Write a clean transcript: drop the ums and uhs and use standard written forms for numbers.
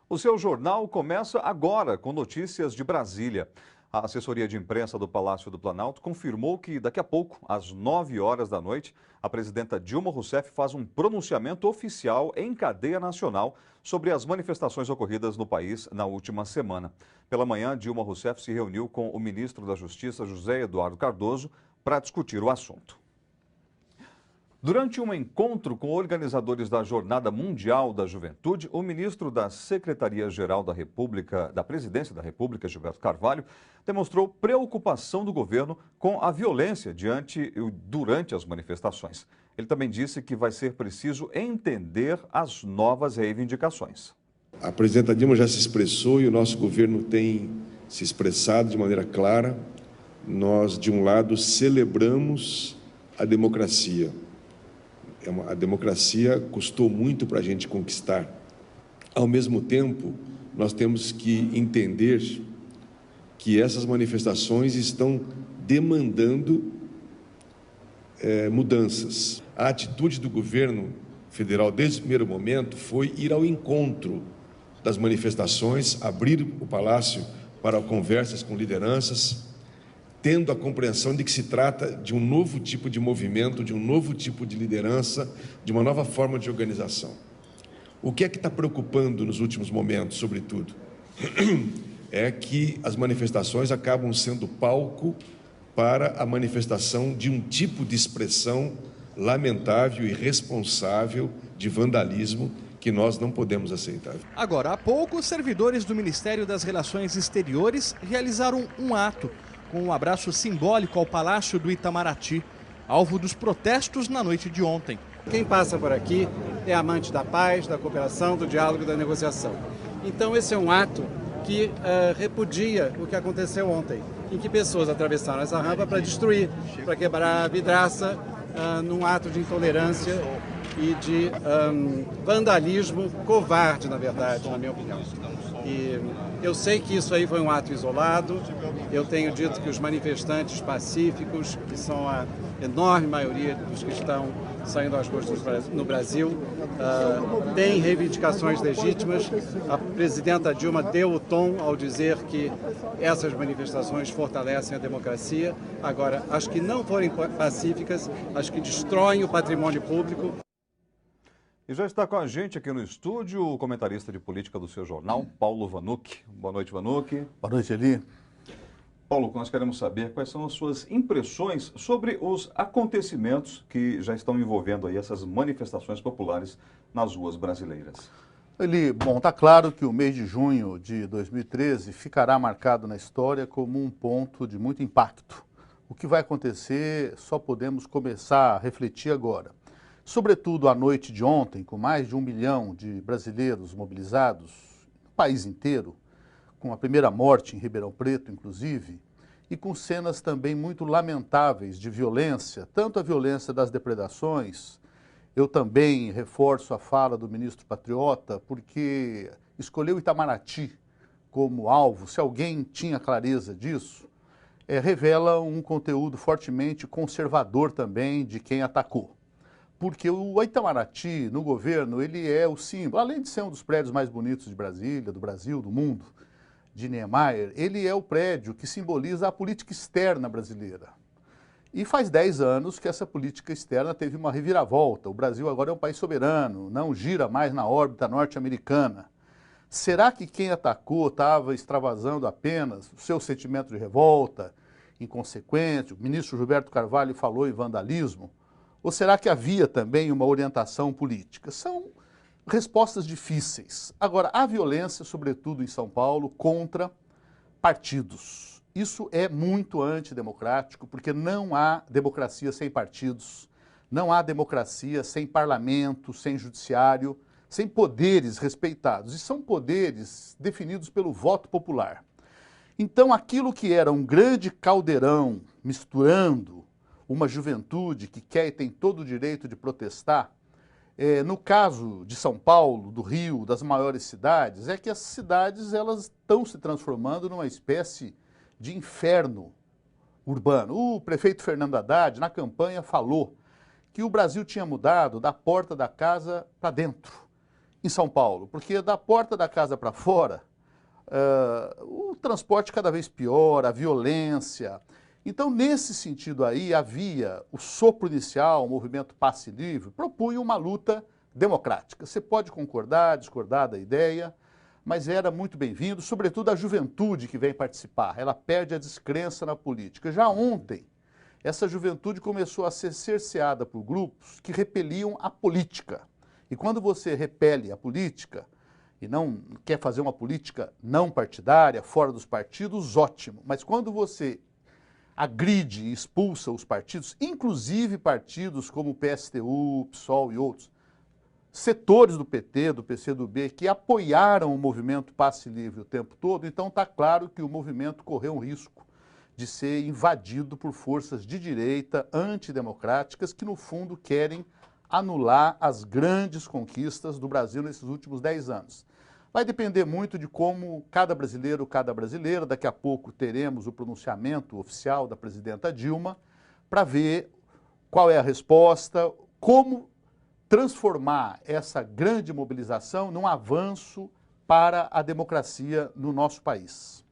O seu jornal começa agora com notícias de Brasília. A assessoria de imprensa do Palácio do Planalto confirmou que daqui a pouco, às 9 horas da noite, a presidenta Dilma Rousseff faz um pronunciamento oficial em cadeia nacional sobre as manifestações ocorridas no país na última semana. Pela manhã, Dilma Rousseff se reuniu com o ministro da Justiça, José Eduardo Cardoso, para discutir o assunto. Durante um encontro com organizadores da Jornada Mundial da Juventude, o ministro da Secretaria-Geral da Presidência da República, Gilberto Carvalho, demonstrou preocupação do governo com a violência durante as manifestações. Ele também disse que vai ser preciso entender as novas reivindicações. A presidenta Dilma já se expressou e o nosso governo tem se expressado de maneira clara. Nós, de um lado, celebramos a democracia. A democracia custou muito para a gente conquistar. Ao mesmo tempo, nós temos que entender que essas manifestações estão demandando mudanças. A atitude do governo federal, desde o primeiro momento, foi ir ao encontro das manifestações, abrir o Palácio para conversas com lideranças, tendo a compreensão de que se trata de um novo tipo de movimento, de um novo tipo de liderança, de uma nova forma de organização. O que é que está preocupando nos últimos momentos, sobretudo? É que as manifestações acabam sendo palco para a manifestação de um tipo de expressão lamentável e irresponsável de vandalismo que nós não podemos aceitar. Agora, há pouco, os servidores do Ministério das Relações Exteriores realizaram um ato com um abraço simbólico ao Palácio do Itamaraty, alvo dos protestos na noite de ontem. Quem passa por aqui é amante da paz, da cooperação, do diálogo e da negociação. Então esse é um ato que repudia o que aconteceu ontem, em que pessoas atravessaram essa rampa para destruir, para quebrar a vidraça, num ato de intolerância e de vandalismo covarde, na verdade, na minha opinião. E eu sei que isso aí foi um ato isolado. Eu tenho dito que os manifestantes pacíficos, que são a enorme maioria dos que estão saindo às ruas no Brasil, têm reivindicações legítimas. A presidenta Dilma deu o tom ao dizer que essas manifestações fortalecem a democracia. Agora, as que não forem pacíficas, as que destroem o patrimônio público. E já está com a gente aqui no estúdio o comentarista de política do seu jornal, Paulo Vanucchi. Boa noite, Vanucchi. Boa noite, Eli. Paulo, nós queremos saber quais são as suas impressões sobre os acontecimentos que já estão envolvendo aí essas manifestações populares nas ruas brasileiras. Eli, bom, está claro que o mês de junho de 2013 ficará marcado na história como um ponto de muito impacto. O que vai acontecer só podemos começar a refletir agora. Sobretudo à noite de ontem, com mais de 1 milhão de brasileiros mobilizados no país inteiro, com a primeira morte em Ribeirão Preto, inclusive, e com cenas também muito lamentáveis de violência, tanto a violência das depredações. Eu também reforço a fala do ministro Patriota, porque escolheu Itamaraty como alvo, se alguém tinha clareza disso, revela um conteúdo fortemente conservador também de quem atacou. Porque o Itamaraty, no governo, ele é o símbolo, além de ser um dos prédios mais bonitos de Brasília, do Brasil, do mundo, de Niemeyer, ele é o prédio que simboliza a política externa brasileira. E faz 10 anos que essa política externa teve uma reviravolta. O Brasil agora é um país soberano, não gira mais na órbita norte-americana. Será que quem atacou estava extravasando apenas o seu sentimento de revolta, inconsequente? O ministro Gilberto Carvalho falou em vandalismo. Ou será que havia também uma orientação política? São respostas difíceis. Agora, a violência, sobretudo em São Paulo, contra partidos. Isso é muito antidemocrático, porque não há democracia sem partidos, não há democracia sem parlamento, sem judiciário, sem poderes respeitados. E são poderes definidos pelo voto popular. Então, aquilo que era um grande caldeirão misturando uma juventude que quer e tem todo o direito de protestar, no caso de São Paulo, do Rio, das maiores cidades, é que as cidades elas estão se transformando numa espécie de inferno urbano. O prefeito Fernando Haddad, na campanha, falou que o Brasil tinha mudado da porta da casa para dentro. em São Paulo, porque da porta da casa para fora, o transporte cada vez pior, a violência. Então, nesse sentido aí, havia o sopro inicial, o movimento Passe Livre, propunha uma luta democrática. Você pode concordar, discordar da ideia, mas era muito bem-vindo, sobretudo a juventude que vem participar. Ela perde a descrença na política. Já ontem, essa juventude começou a ser cerceada por grupos que repeliam a política. E quando você repele a política e não quer fazer uma política não partidária, fora dos partidos, ótimo. Mas quando você agride e expulsa os partidos, inclusive partidos como o PSTU, o PSOL e outros, setores do PT, do PCdoB, que apoiaram o movimento Passe Livre o tempo todo, então está claro que o movimento correu um risco de ser invadido por forças de direita antidemocráticas que, no fundo, querem anular as grandes conquistas do Brasil nesses últimos 10 anos. Vai depender muito de como cada brasileiro, cada brasileira, daqui a pouco teremos o pronunciamento oficial da presidenta Dilma, para ver qual é a resposta, como transformar essa grande mobilização num avanço para a democracia no nosso país.